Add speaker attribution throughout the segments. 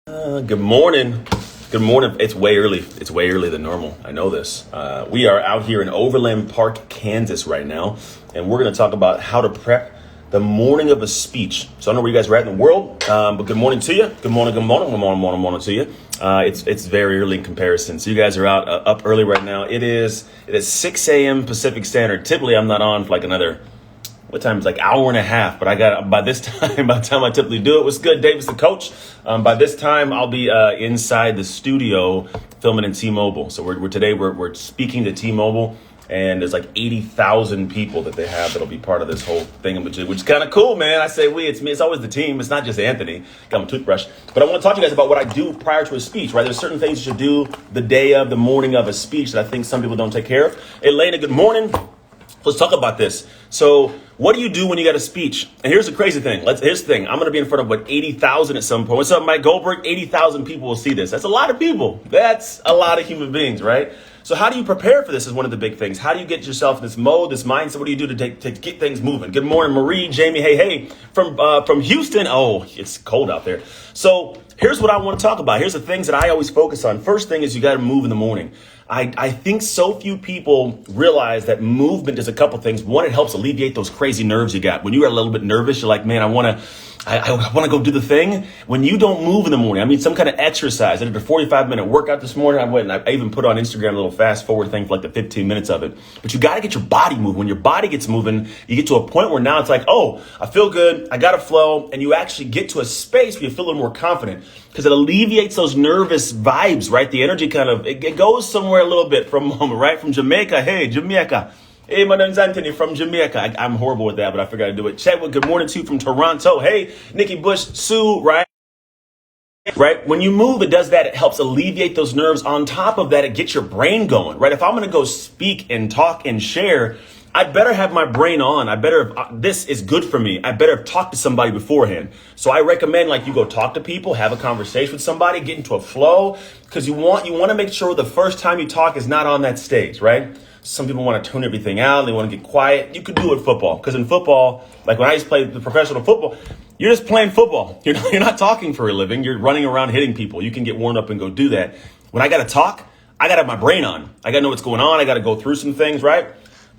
Speaker 1: Good morning. Good morning. It's way early. It's way earlier than normal. I know this. We are out here in Overland Park, Kansas right now, and we're going to talk about how to prep the morning of a speech. So I don't know where you guys are at in the world, but good morning to you. Good morning, good morning, good morning, morning, morning to you. It's very early in comparison. So you guys are out up early right now. It is 6 a.m. Pacific Standard. Typically, I'm not on for like another. What time is like hour and a half, but I got by the time I typically do it. What's good, Davis, the coach? By this time, I'll be inside the studio filming in T-Mobile. So we're speaking to T-Mobile, and there's like 80,000 people that they have that'll be part of this whole thing, which is kind of cool, man. I say we, it's me. It's always the team. It's not just Anthony. Got my toothbrush, but I want to talk to you guys about what I do prior to a speech. Right? There's certain things you should do the day of, the morning of a speech that I think some people don't take care of. Elena, good morning. Let's talk about this. So what do you do when you got a speech? And here's the crazy thing. Here's the thing. I'm going to be in front of 80,000 at some point. What's up, Mike Goldberg? 80,000 people will see this. That's a lot of people. That's a lot of human beings, right? So how do you prepare for this is one of the big things. How do you get yourself in this mode, this mindset? What do you do to get things moving? Good morning, Marie, Jamie. Hey, from Houston. Oh, it's cold out there. So here's what I want to talk about. Here's the things that I always focus on. First thing is you got to move in the morning. I think so few people realize that movement does a couple things. One, it helps alleviate those crazy nerves you got. When you are a little bit nervous, you're like, man, I want to go do the thing. When you don't move in the morning, I mean, some kind of exercise. I did a 45-minute workout this morning. I even put on Instagram a little fast forward thing for like the 15 minutes of it. But you got to get your body moving. When your body gets moving, you get to a point where now it's like, oh, I feel good. I got to flow. And you actually get to a space where you feel a little more confident because it alleviates those nervous vibes, right? The energy kind of, it goes somewhere a little bit from Jamaica. Hey, Jamaica. Hey, my name's Anthony from Jamaica. I'm horrible with that, but I figured I'd do it. Chadwick, good morning to you from Toronto. Hey, Nikki Bush, Sue, right? Right? When you move, it does that. It helps alleviate those nerves. On top of that, it gets your brain going, right? If I'm going to go speak and talk and share, I better have my brain on. This is good for me. I better have talked to somebody beforehand. So I recommend like you go talk to people, have a conversation with somebody, get into a flow, because you want to make sure the first time you talk is not on that stage, right? Some people want to tune everything out. They want to get quiet. You could do it in football, because in football, like when I used to play the professional football, you're just playing football. You're not talking for a living. You're running around hitting people. You can get warmed up and go do that. When I got to talk, I got to have my brain on. I got to know what's going on. I got to go through some things, right?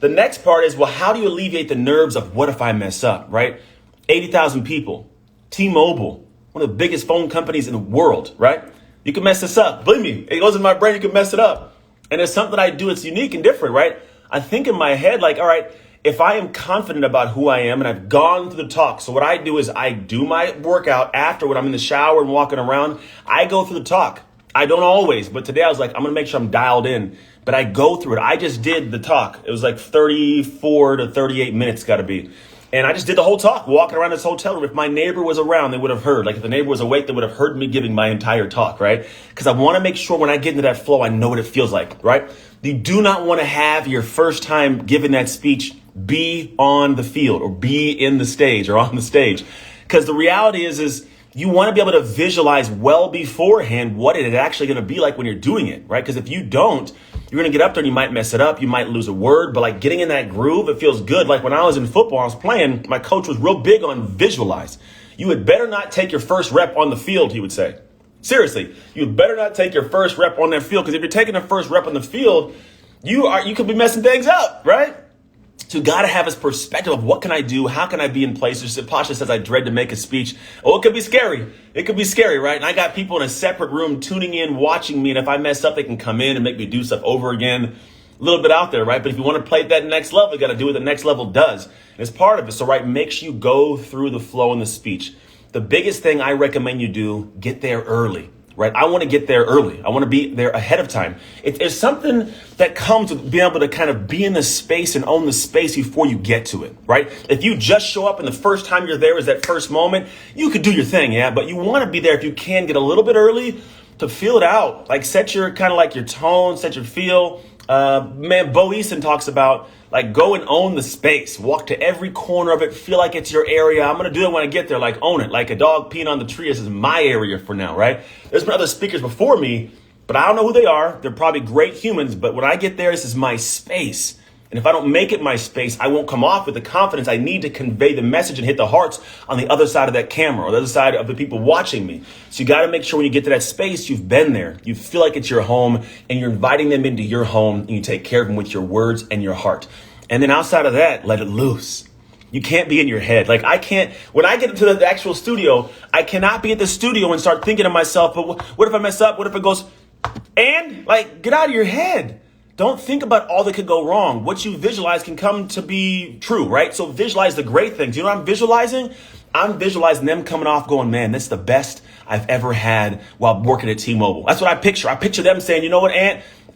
Speaker 1: The next part is, well, how do you alleviate the nerves of what if I mess up, right? 80,000 people, T-Mobile, one of the biggest phone companies in the world, right? You can mess this up. Believe me, it goes in my brain, you can mess it up. And it's something I do, it's unique and different, right? I think in my head, like, all right, if I am confident about who I am and I've gone through the talk, so what I do is I do my workout after when I'm in the shower and walking around, I go through the talk. I don't always, but today I was like, I'm going to make sure I'm dialed in. But I go through it. I just did the talk. It was like 34 to 38 minutes got to be. And I just did the whole talk, walking around this hotel room. If my neighbor was around, they would have heard. Like if the neighbor was awake, they would have heard me giving my entire talk, right? Because I want to make sure when I get into that flow, I know what it feels like, right? You do not want to have your first time giving that speech be on the field or be in the stage or on the stage. Because the reality is you want to be able to visualize well beforehand what it is actually going to be like when you're doing it, right? Because if you don't, you're going to get up there and you might mess it up. You might lose a word, but like getting in that groove, it feels good. Like when I was in football, I was playing, my coach was real big on visualize. You had better not take your first rep on the field, he would say. Seriously, you better not take your first rep on that field, because if you're taking the first rep on the field, you could be messing things up, right? So you got to have this perspective of what can I do? How can I be in places? Pasha says, I dread to make a speech. Oh, it could be scary. It could be scary, right? And I got people in a separate room tuning in, watching me. And if I mess up, they can come in and make me do stuff over again. A little bit out there, right? But if you want to play at that next level, you got to do what the next level does. And it's part of it. So, right, make sure you go through the flow in the speech. The biggest thing I recommend you do, get there early. Right? I want to get there early. I want to be there ahead of time. It's something that comes with being able to kind of be in the space and own the space before you get to it, right? If you just show up and the first time you're there is that first moment, you could do your thing, yeah? But you want to be there if you can, get a little bit early to feel it out. Like set your kind of like your tone, set your feel. Man, Bo Easton talks about like go and own the space, walk to every corner of it, feel like it's your area. I'm going to do it when I get there, like own it, like a dog peeing on the tree. This is my area for now, right? There's been other speakers before me, but I don't know who they are. They're probably great humans, but when I get there, this is my space. And if I don't make it my space, I won't come off with the confidence I need to convey the message and hit the hearts on the other side of that camera or the other side of the people watching me. So you got to make sure when you get to that space, you've been there. You feel like it's your home and you're inviting them into your home and you take care of them with your words and your heart. And then outside of that, let it loose. You can't be in your head. Like when I get into the actual studio, I cannot be at the studio and start thinking to myself, but what if I mess up? What if it goes, and like, get out of your head. Don't think about all that could go wrong. What you visualize can come to be true, right? So visualize the great things. You know what I'm visualizing? I'm visualizing them coming off going, man, that's the best I've ever had while working at T-Mobile. That's what I picture. I picture them saying, you know what,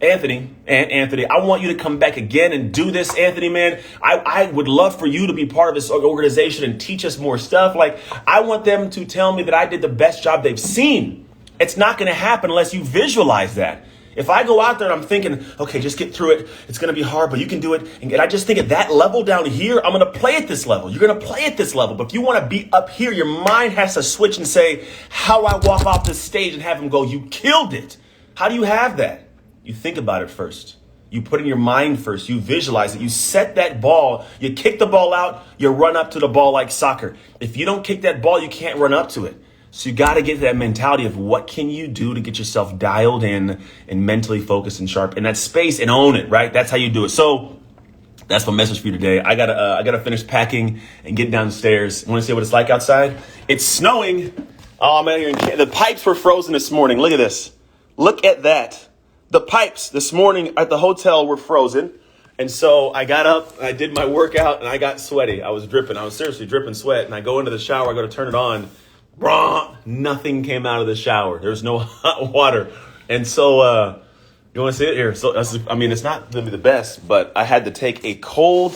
Speaker 1: Anthony, I want you to come back again and do this, Anthony, man. I would love for you to be part of this organization and teach us more stuff. Like, I want them to tell me that I did the best job they've seen. It's not going to happen unless you visualize that. If I go out there and I'm thinking, okay, just get through it. It's going to be hard, but you can do it. And I just think at that level down here, I'm going to play at this level. You're going to play at this level. But if you want to be up here, your mind has to switch and say, how do I walk off this stage and have them go, you killed it? How do you have that? You think about it first. You put in your mind first. You visualize it. You set that ball. You kick the ball out. You run up to the ball like soccer. If you don't kick that ball, you can't run up to it. So you got to get that mentality of what can you do to get yourself dialed in and mentally focused and sharp in that space and own it, right? That's how you do it. So that's my message for you today. I gotta finish packing and get downstairs. Want to see what it's like outside? It's snowing. Oh, I'm out here. The pipes were frozen this morning. Look at this. Look at that. The pipes this morning at the hotel were frozen. And so I got up, I did my workout, and I got sweaty. I was dripping. I was seriously dripping sweat. And I go into the shower. I go to turn it on. Nothing came out of the shower. There's no hot water. And so you want to see it here? So it's not going to be the best, but I had to take a cold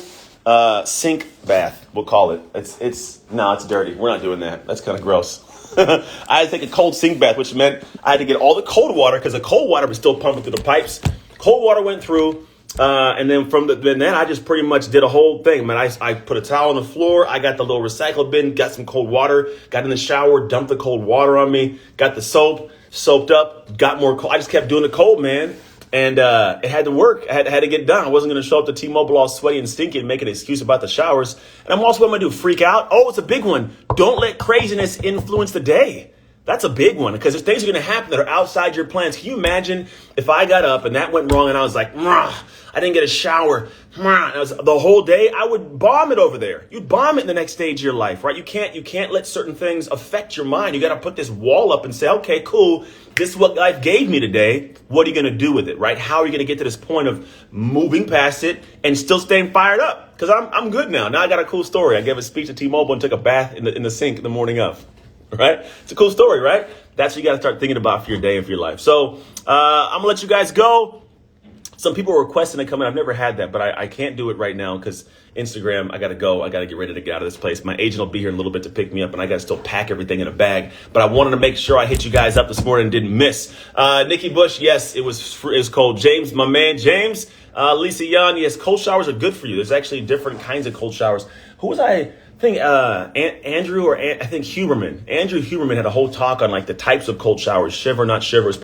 Speaker 1: sink bath, we'll call it. It's dirty. We're not doing that. That's kind of gross. I had to take a cold sink bath, which meant I had to get all the cold water because the cold water was still pumping through the pipes. Cold water went through. And then then I just pretty much did a whole thing, man. I put a towel on the floor. I got the little recycle bin, got some cold water, got in the shower, dumped the cold water on me, got the soaped up, got more cold. I just kept doing the cold, man. And it had to work. I had to get done. I wasn't going to show up to T-Mobile all sweaty and stinky and make an excuse about the showers. And I'm also, what am I going to do? Freak out? Oh, it's a big one. Don't let craziness influence the day. That's a big one because there's things are going to happen that are outside your plans. Can you imagine if I got up and that went wrong and I was like, I didn't get a shower. The whole day, I would bomb it over there. You'd bomb it in the next stage of your life, right? You can't let certain things affect your mind. You got to put this wall up and say, okay, cool. This is what life gave me today. What are you going to do with it, right? How are you going to get to this point of moving past it and still staying fired up? Because I'm good now. Now I got a cool story. I gave a speech at T-Mobile and took a bath in the sink the morning of. Right? It's a cool story, right? That's what you got to start thinking about for your day and for your life. So I'm going to let you guys go. Some people are requesting to come in. I've never had that, but I can't do it right now because Instagram, I got to go. I got to get ready to get out of this place. My agent will be here in a little bit to pick me up, and I got to still pack everything in a bag. But I wanted to make sure I hit you guys up this morning and didn't miss. Nikki Bush, yes, it was cold. James, my man, James. Lisa Young, yes, cold showers are good for you. There's actually different kinds of cold showers. Who was I think Andrew or I think Huberman. Andrew Huberman had a whole talk on like the types of cold showers. Shiver, not shiver. It's